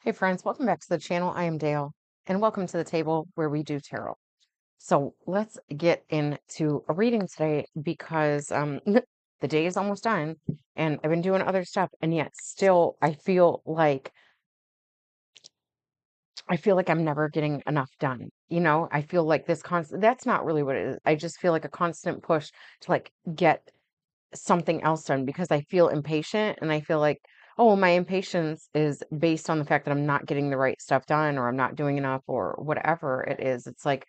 Hey friends, welcome back to the channel. I am Dale, and welcome to the table where we do tarot. So let's get into a reading today because the day is almost done, and I've been doing other stuff, and yet still I feel like I'm never getting enough done. I feel like this constant. That's not really what it is. I just feel like a constant push to get something else done because I feel impatient and I feel like, oh, my impatience is based on the fact that I'm not getting the right stuff done or I'm not doing enough or whatever it is. It's like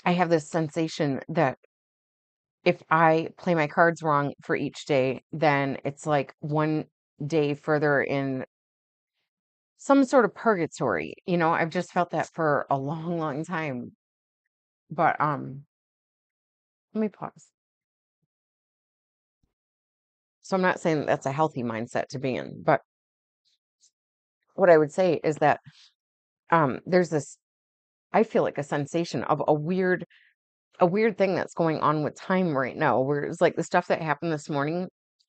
I have this sensation that if I play my cards wrong for each day, then it's like one day further in some sort of purgatory. I've just felt that for a long, long time. But let me pause. So I'm not saying that that's a healthy mindset to be in, but what I would say is that there's this I feel like a sensation of a weird thing that's going on with time right now, where it's like the stuff that happened this morning,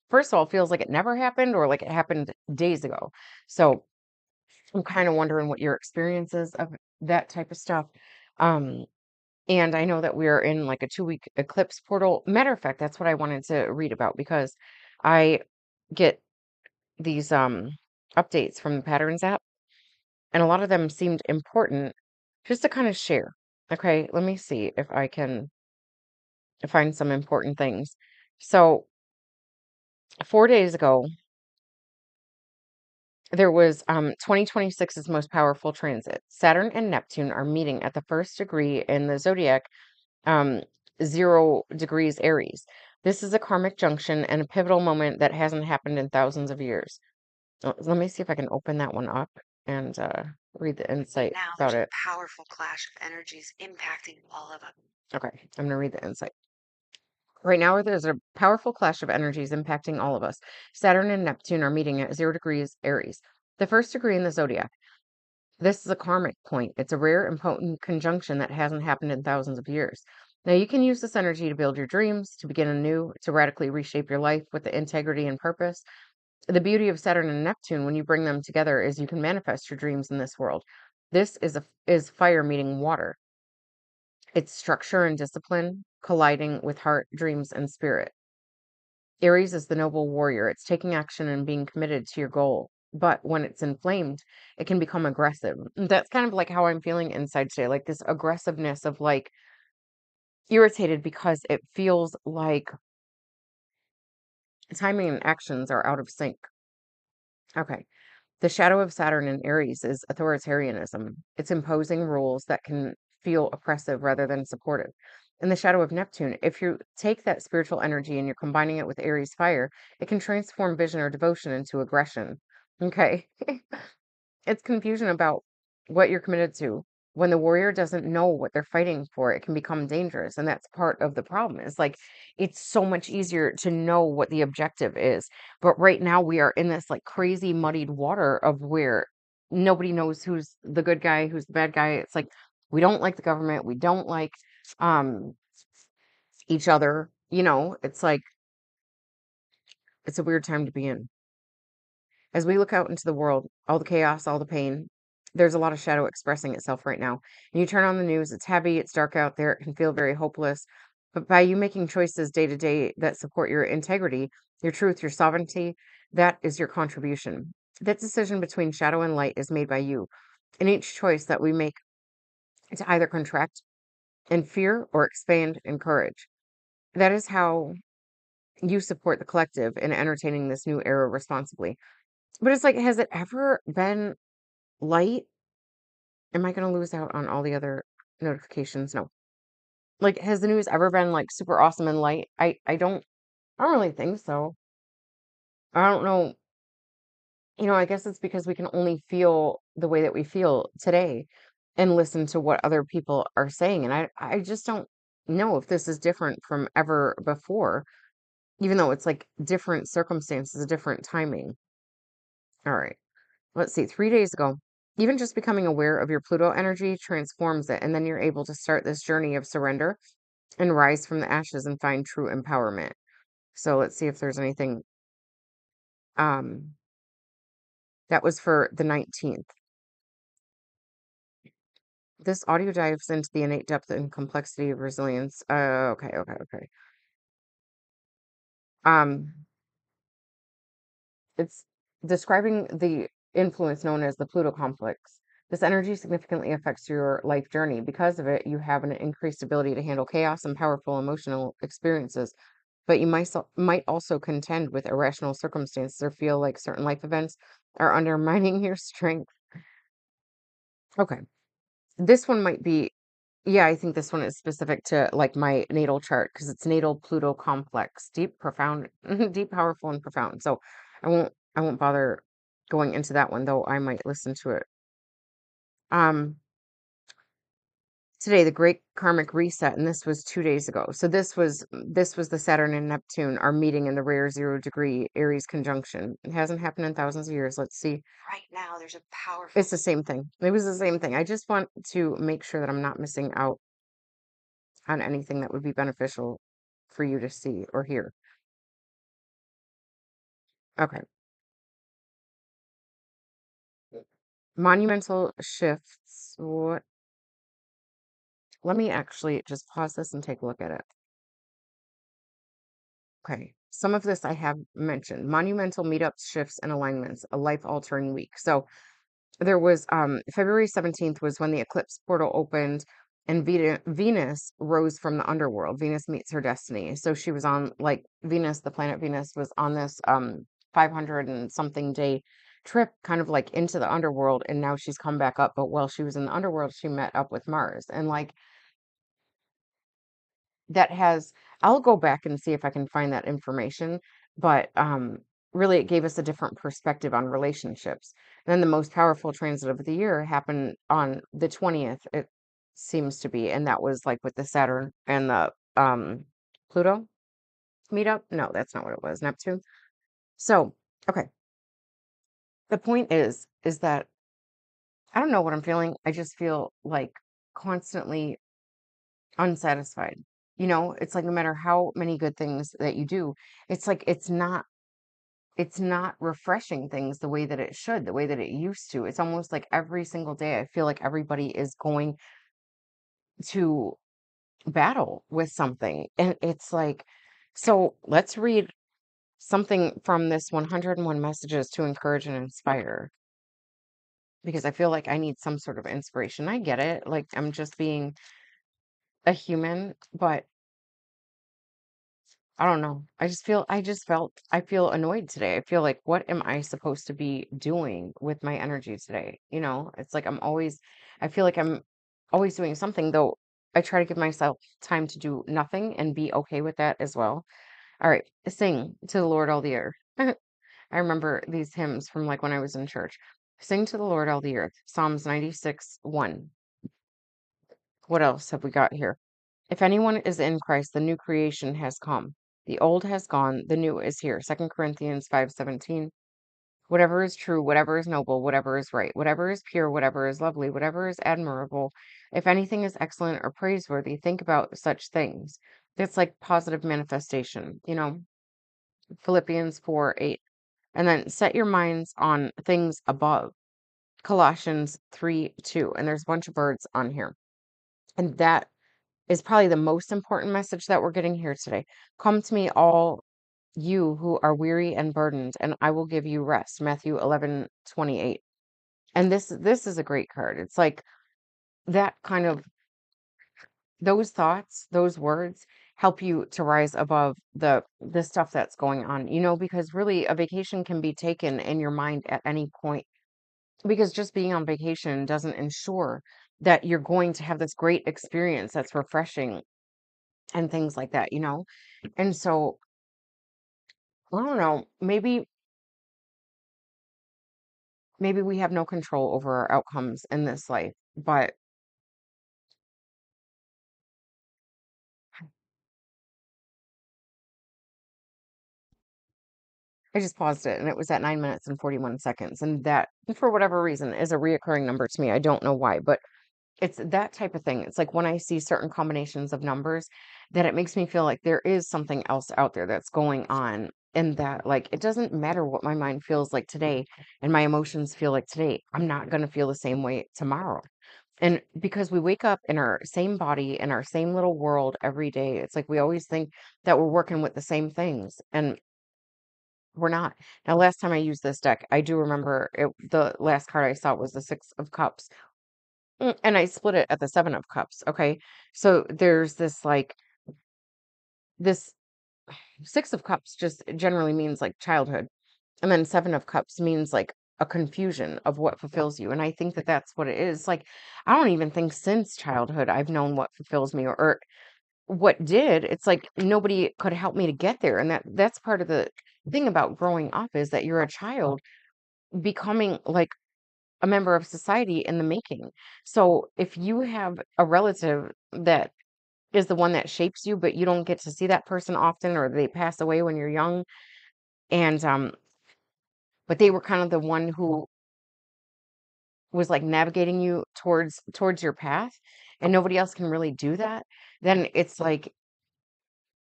first of all, feels like it never happened or like it happened days ago. So I'm kind of wondering what your experience is of that type of stuff. Um, and I know that we're in like a 2 week eclipse portal. Matter of fact, that's what I wanted to read about because I get these updates from the Patterns app, and a lot of them seemed important just to kind of share. Okay, let me see if I can find some important things. So, 4 days ago, there was 2026's most powerful transit. Saturn and Neptune are meeting at the first degree in the zodiac, um, 0 degrees Aries. This is a karmic junction and a pivotal moment that hasn't happened in thousands of years. Let me see if I can open that one up and read the Right insight now, about there's a it. powerful clash of energies impacting all of us. Okay, I'm going to read the insight. Right now, there's a powerful clash of energies impacting all of us. Saturn and Neptune are meeting at 0 degrees Aries, the first degree in the zodiac. This is a karmic point. It's a rare and potent conjunction that hasn't happened in thousands of years. Now, you can use this energy to build your dreams, to begin anew, to radically reshape your life with the integrity and purpose. The beauty of Saturn and Neptune, when you bring them together, is you can manifest your dreams in this world. This is fire meeting water. It's structure and discipline colliding with heart, dreams, and spirit. Aries is the noble warrior. It's taking action and being committed to your goal. But when it's inflamed, it can become aggressive. That's kind of like how I'm feeling inside today, like this aggressiveness of like irritated because it feels like timing and actions are out of sync. Okay. The shadow of Saturn in Aries is authoritarianism. It's imposing rules that can feel oppressive rather than supportive. In the shadow of Neptune, if you take that spiritual energy and you're combining it with Aries fire, it can transform vision or devotion into aggression. Okay. It's confusion about what you're committed to. When the warrior doesn't know what they're fighting for, it can become dangerous. And that's part of the problem. Is like it's so much easier to know what the objective is. But right now we are in this like crazy muddied water of where nobody knows who's the good guy, who's the bad guy. It's like we don't like the government, we don't like um each other. It's like it's a weird time to be in. As we look out into the world, all the chaos, all the pain, there's a lot of shadow expressing itself right now. And you turn on the news, it's heavy, it's dark out there, it can feel very hopeless. But by you making choices day to day that support your integrity, your truth, your sovereignty, that is your contribution. That decision between shadow and light is made by you. And each choice that we make to either contract in fear or expand in courage. That is how you support the collective in entertaining this new era responsibly. But it's like, has it ever been light? Am I gonna lose out on all the other notifications? No. Like, has the news ever been like super awesome and light? I don't really think so. I don't know. I guess it's because we can only feel the way that we feel today and listen to what other people are saying. And I just don't know if this is different from ever before, even though it's like different circumstances, different timing. All right. Let's see, 3 days ago, even just becoming aware of your Pluto energy transforms it, and then you're able to start this journey of surrender and rise from the ashes and find true empowerment. So let's see if there's anything. Um, That was for the 19th. This audio dives into the innate depth and complexity of resilience. Okay. Um, it's describing the influence known as the Pluto complex. This energy significantly affects your life journey. Because of it, you have an increased ability to handle chaos and powerful emotional experiences. But you might also contend with irrational circumstances or feel like certain life events are undermining your strength. Okay. This one might be, yeah, I think this one is specific to like my natal chart because it's natal Pluto complex, deep, profound, deep, powerful, and profound. So I won't bother going into that one, though I might listen to it. Um, Today, the great karmic reset, and this was 2 days ago. So this was the Saturn and Neptune are meeting in the rare 0 degree Aries conjunction. It hasn't happened in thousands of years. Let's see. Right now, there's a powerful. It's the same thing. It was the same thing. I just want to make sure that I'm not missing out on anything that would be beneficial for you to see or hear. Okay. Monumental shifts. What? Let me actually just pause this and take a look at it. Okay. Some of this I have mentioned. Monumental meetups, shifts, and alignments, a life-altering week. So there was February 17th was when the eclipse portal opened and Venus rose from the underworld. Venus meets her destiny. So she was on like Venus, the planet Venus was on this 500 and something day trip kind of like into the underworld, and now she's come back up. But while she was in the underworld, she met up with Mars. And like that has I'll go back and see if I can find that information, but really it gave us a different perspective on relationships. Then the most powerful transit of the year happened on the 20th, it seems to be, and that was like with the Saturn and the Pluto meetup. No, that's not what it was. Neptune. So, okay. The point is that I don't know what I'm feeling. I just feel like constantly unsatisfied. It's like no matter how many good things that you do, it's like it's not refreshing things the way that it should, the way that it used to. It's almost like every single day I feel like everybody is going to battle with something. And it's like, so let's read something from this 101 messages to encourage and inspire because I feel like I need some sort of inspiration. I get it. Like I'm just being a human, but I don't know. I feel annoyed today. I feel like, what am I supposed to be doing with my energy today? It's like I feel like I'm always doing something, though I try to give myself time to do nothing and be okay with that as well. All right, sing to the Lord all the earth. I remember these hymns from like when I was in church. Sing to the Lord all the earth. Psalms 96, 1. What else have we got here? If anyone is in Christ, the new creation has come. The old has gone, the new is here. 2 Corinthians 5:17. Whatever is true, whatever is noble, whatever is right, whatever is pure, whatever is lovely, whatever is admirable, if anything is excellent or praiseworthy, think about such things. That's like positive manifestation. Philippians 4:8. And then set your minds on things above. Colossians 3:2. And there's a bunch of words on here. And that is probably the most important message that we're getting here today. Come to me, all you who are weary and burdened, and I will give you rest. Matthew 11:28. And this is a great card. It's like that kind of those thoughts, those words help you to rise above the stuff that's going on, because really a vacation can be taken in your mind at any point because just being on vacation doesn't ensure that you're going to have this great experience that's refreshing and things like that. And so, I don't know, maybe we have no control over our outcomes in this life, but I just paused it and it was at 9 minutes and 41 seconds. And that, for whatever reason, is a reoccurring number to me. I don't know why, but it's that type of thing. It's like when I see certain combinations of numbers that it makes me feel like there is something else out there that's going on. in that, like, it doesn't matter what my mind feels like today and my emotions feel like today. I'm not going to feel the same way tomorrow. And because we wake up in our same body, in our same little world every day, it's like we always think that we're working with the same things, and we're not. Now, last time I used this deck, I do remember the last card I saw was the Six of Cups. And I split it at the Seven of Cups. Okay. So there's this like, this Six of Cups just generally means like childhood. And then Seven of Cups means like a confusion of what fulfills you. And I think that that's what it is. Like, I don't even think since childhood I've known what fulfills me, or what did. It's like nobody could help me to get there. And that's part of the thing about growing up, is that you're a child becoming like a member of society in the making. So if you have a relative that is the one that shapes you, but you don't get to see that person often, or they pass away when you're young, and but they were kind of the one who was like navigating you towards your path, and nobody else can really do that, then it's like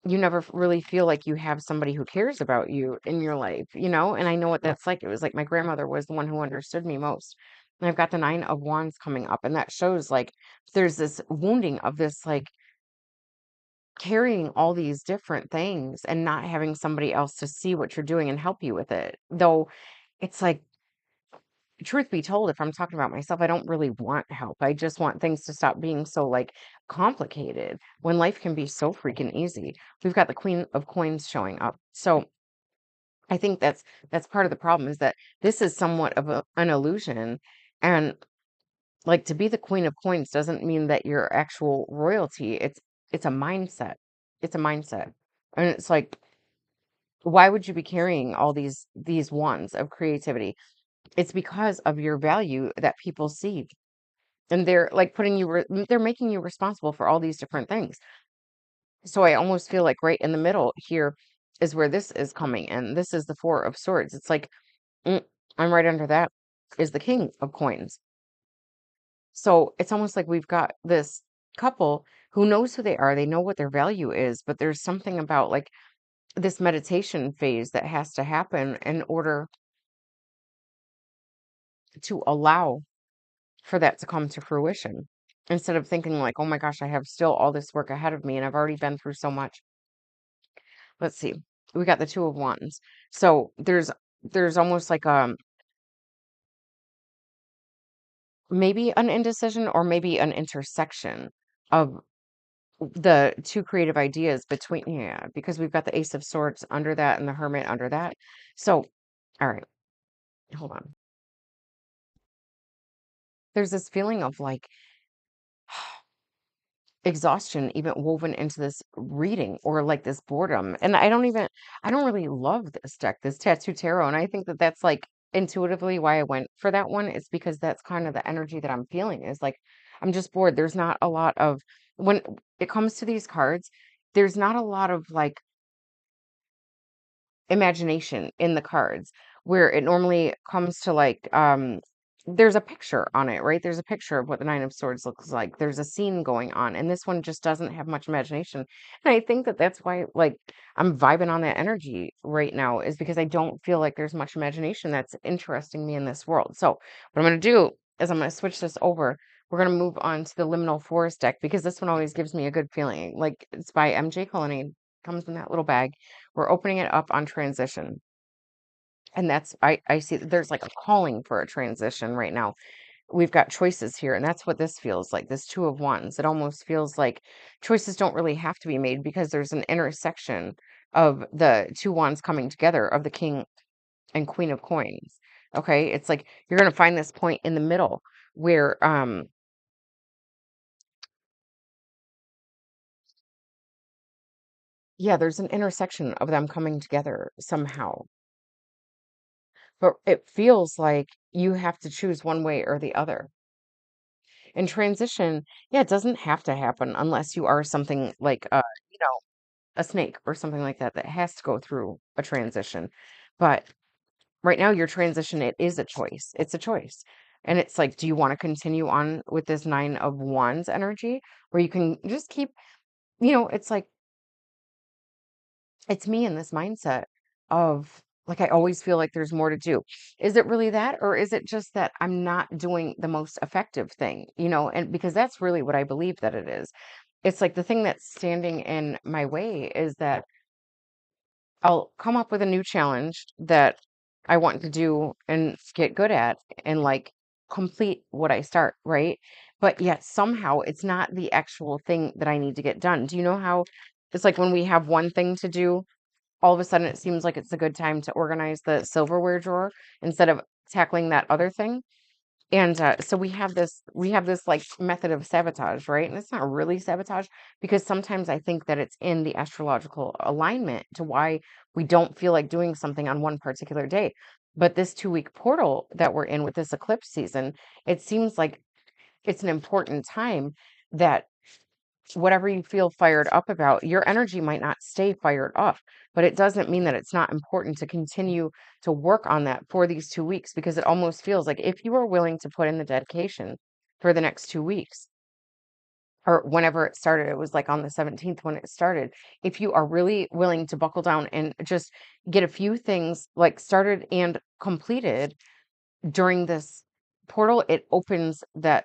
you never really feel like you have somebody who cares about you in your life, you know? And I know what that's like. It was like my grandmother was the one who understood me most. And I've got the Nine of Wands coming up, and that shows like there's this wounding of this, like, carrying all these different things and not having somebody else to see what you're doing and help you with it. Though it's like, truth be told, if I'm talking about myself, I don't really want help. I just want things to stop being so like complicated when life can be so freaking easy. We've got the Queen of Coins showing up. So I think that's part of the problem, is that this is somewhat of an illusion. And like, to be the Queen of Coins doesn't mean that you're actual royalty. It's a mindset. It's a mindset. And it's like, why would you be carrying all these wands of creativity? It's because of your value that people see. And they're like they're making you responsible for all these different things. So I almost feel like right in the middle here is where this is coming in. This is the Four of Swords. It's like, mm, I'm right under that is the King of Coins. So it's almost like we've got this couple who knows who they are, they know what their value is, but there's something about like this meditation phase that has to happen in order to allow for that to come to fruition. Instead of thinking like, oh my gosh, I have still all this work ahead of me and I've already been through so much. Let's see. We got the Two of Wands. So there's almost like maybe an indecision, or maybe an intersection of the two creative ideas between, yeah, because we've got the Ace of Swords under that and the Hermit under that. So, all right, hold on. There's this feeling of like exhaustion even woven into this reading, or like this boredom. And I don't really love this deck, this Tattoo Tarot. And I think that that's like intuitively why I went for that one, is because that's kind of the energy that I'm feeling, is like, I'm just bored. There's not a lot of, when it comes to these cards, there's not a lot of like imagination in the cards, where it normally comes to like, there's a picture on it, right? There's a picture of what the Nine of Swords looks like. There's a scene going on, and this one just doesn't have much imagination. And I think that that's why, like, I'm vibing on that energy right now, is because I don't feel like there's much imagination that's interesting me in this world. So what I'm going to do is I'm going to switch this over. We're going to move on to the Liminal Forest deck, because this one always gives me a good feeling. Like, it's by MJ Cullinane, comes in that little bag. We're opening it up on transition. And that's, I see that there's like a calling for a transition right now. We've got choices here, and that's what this feels like. This Two of Wands. It almost feels like choices don't really have to be made, because there's an intersection of the two wands coming together, of the King and Queen of Coins. Okay? It's like you're going to find this point in the middle where yeah, there's an intersection of them coming together somehow. But it feels like you have to choose one way or the other. And transition, yeah, it doesn't have to happen unless you are something like, you know, a snake or something like that that has to go through a transition. But right now, your transition, it is a choice. It's a choice. And it's like, do you want to continue on with this Nine of Wands energy, where you can just keep, it's like, it's me in this mindset of like I always feel like there's more to do. Is it really that, or is it just that I'm not doing the most effective thing, and because that's really what I believe that it is. It's like the thing that's standing in my way is that I'll come up with a new challenge that I want to do and get good at and like complete what I start, right? But yet somehow it's not the actual thing that I need to get done. Do you know how it's like when we have one thing to do, all of a sudden it seems like it's a good time to organize the silverware drawer instead of tackling that other thing? And so we have this like method of sabotage, right? And it's not really sabotage because sometimes I think that it's in the astrological alignment to why we don't feel like doing something on one particular day. But this 2-week portal that we're in with this eclipse season, it seems like it's an important time that whatever you feel fired up about, your energy might not stay fired up, but it doesn't mean that it's not important to continue to work on that for these 2 weeks because it almost feels like if you are willing to put in the dedication for the next 2 weeks or whenever it started, it was like on the 17th when it started. If you are really willing to buckle down and just get a few things like started and completed during this portal, it opens the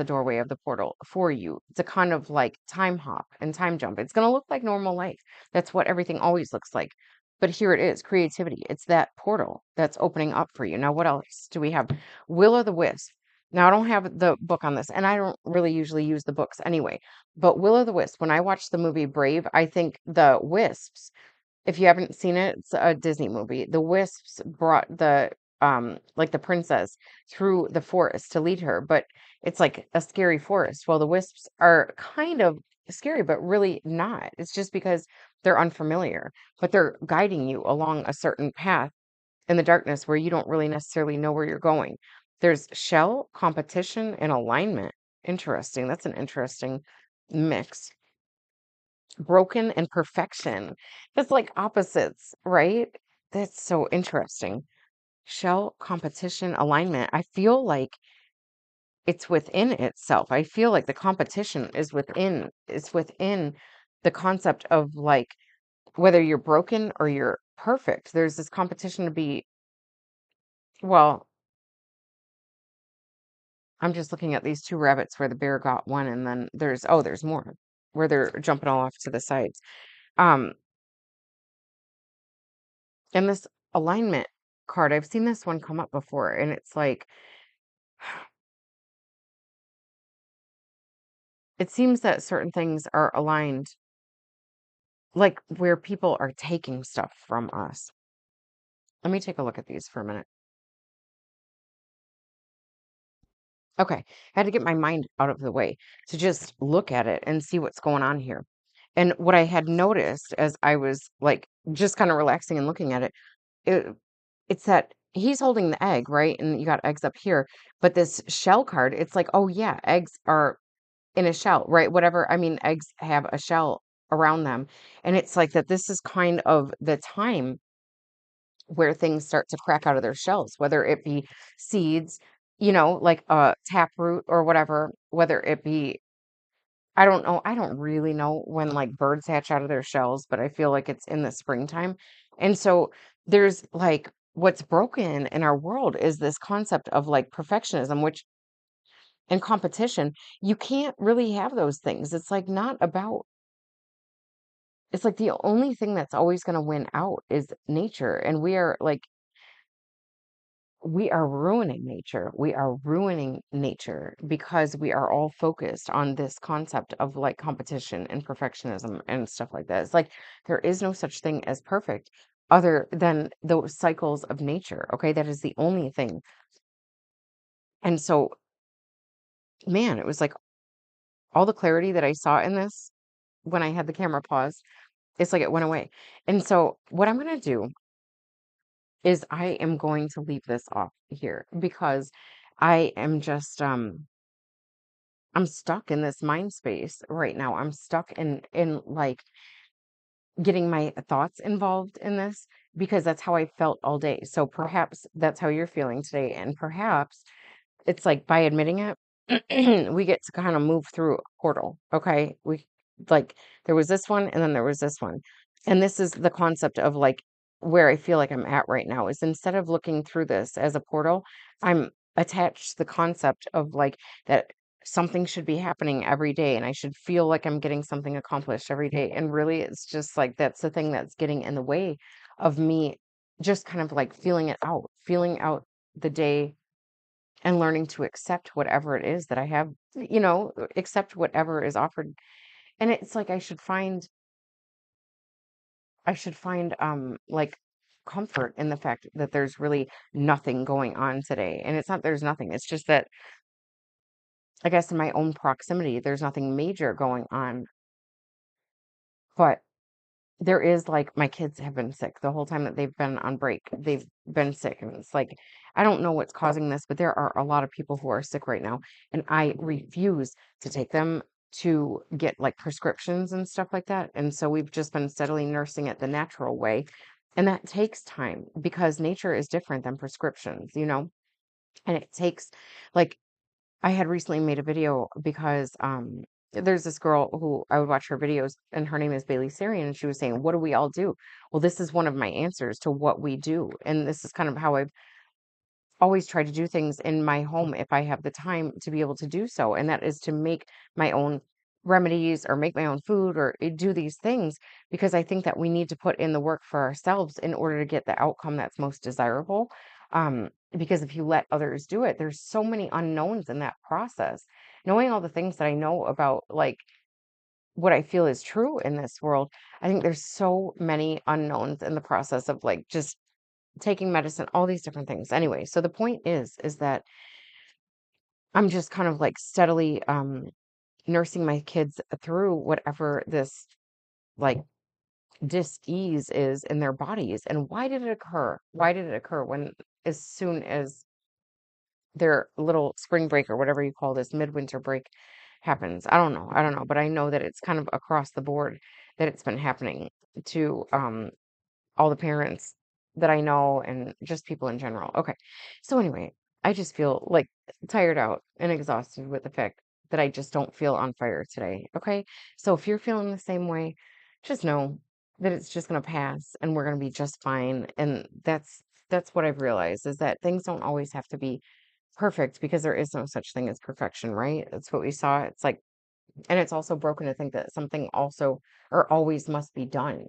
doorway of the portal for you to kind of like time hop and time jump. It's going to look like normal life. That's what everything always looks like. But here it is, creativity. It's that portal that's opening up for you. Now, what else do we have? Will o' the Wisp. Now, I don't have the book on this, and I don't really usually use the books anyway. But Will o' the Wisp, when I watched the movie Brave, I think the wisps, if you haven't seen it, it's a Disney movie. The wisps brought the like the princess through the forest to lead her, but it's like a scary forest. Well, the wisps are kind of scary, but really not. It's just because they're unfamiliar, but they're guiding you along a certain path in the darkness where you don't really necessarily know where you're going. There's shell, competition, and alignment. Interesting. That's an interesting mix. Broken and perfection. That's like opposites, right? That's so interesting. Shell, competition, alignment. I feel like it's within itself. I feel like the competition is within the concept of like whether you're broken or you're perfect. There's this competition to be, well, I'm just looking at these two rabbits where the bear got one and then there's more where they're jumping all off to the sides. Um And this alignment card, I've seen this one come up before, and it's like, it seems that certain things are aligned, like where people are taking stuff from us. Let me take a look at these for a minute. Okay, I had to get my mind out of the way to just look at it and see what's going on here. And what I had noticed as I was like just kind of relaxing and looking at it, it it's that he's holding the egg, right? And you got eggs up here, but this shell card, it's like, oh yeah, eggs are in a shell, right? Whatever. I mean, eggs have a shell around them. And it's like that this is kind of the time where things start to crack out of their shells, whether it be seeds, like a taproot or whatever, whether it be, I don't know. I don't really know when like birds hatch out of their shells, but I feel like it's in the springtime. And so there's like what's broken in our world is this concept of like perfectionism, which in competition, you can't really have those things. It's like not about, it's like the only thing that's always going to win out is nature. And we are ruining nature. We are ruining nature because we are all focused on this concept of like competition and perfectionism and stuff like that. It's like there is no such thing as perfect other than those cycles of nature. Okay. That is the only thing. And so, man, it was like all the clarity that I saw in this when I had the camera paused. It's like it went away. And so what I'm going to do is I am going to leave this off here because I am just I'm stuck in this mind space right now. I'm stuck in like getting my thoughts involved in this because that's how I felt all day. So perhaps that's how you're feeling today, and perhaps it's like by admitting it, we get to kind of move through a portal. Okay. We like there was this one and then there was this one. And this is the concept of like where I feel like I'm at right now is instead of looking through this as a portal, I'm attached to the concept of like that something should be happening every day and I should feel like I'm getting something accomplished every day. And really, it's just like that's the thing that's getting in the way of me just kind of like feeling out the day and learning to accept whatever it is that I have, accept whatever is offered. And it's like I should find like comfort in the fact that there's really nothing going on today. And it's not there's nothing. It's just that I guess in my own proximity there's nothing major going on. But there is like my kids have been sick the whole time that they've been on break. They've been sick and it's like I don't know what's causing this, but there are a lot of people who are sick right now and I refuse to take them to get like prescriptions and stuff like that. And so we've just been steadily nursing it the natural way. And that takes time because nature is different than prescriptions. And it takes like I had recently made a video because there's this girl who I would watch her videos and her name is Bailey Sarian and she was saying, "What do we all do?" Well, this is one of my answers to what we do. And this is kind of how I've always try to do things in my home if I have the time to be able to do so. And that is to make my own remedies or make my own food or do these things because I think that we need to put in the work for ourselves in order to get the outcome that's most desirable. Because if you let others do it, there's so many unknowns in that process. Knowing all the things that I know about, like, what I feel is true in this world, I think there's so many unknowns in the process of like just taking medicine, all these different things. Anyway, so the point is that I'm just kind of like steadily nursing my kids through whatever this like dis-ease is in their bodies. And why did it occur? Why did it occur when as soon as their little spring break or whatever you call this midwinter break happens? I don't know. I don't know, but I know that it's kind of across the board that it's been happening to all the parents that I know and just people in general. Okay. So anyway, I just feel like tired out and exhausted with the fact that I just don't feel on fire today. Okay. So if you're feeling the same way, just know that it's just going to pass and we're going to be just fine. And that's what I've realized is that things don't always have to be perfect because there is no such thing as perfection, right? That's what we saw. It's like, and it's also broken to think that something also or always must be done.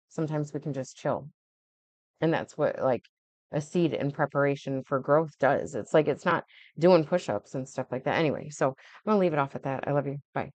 Sometimes we can just chill. And that's what like a seed in preparation for growth does. It's like it's not doing push-ups and stuff like that. Anyway, so I'm gonna leave it off at that. I love you. Bye.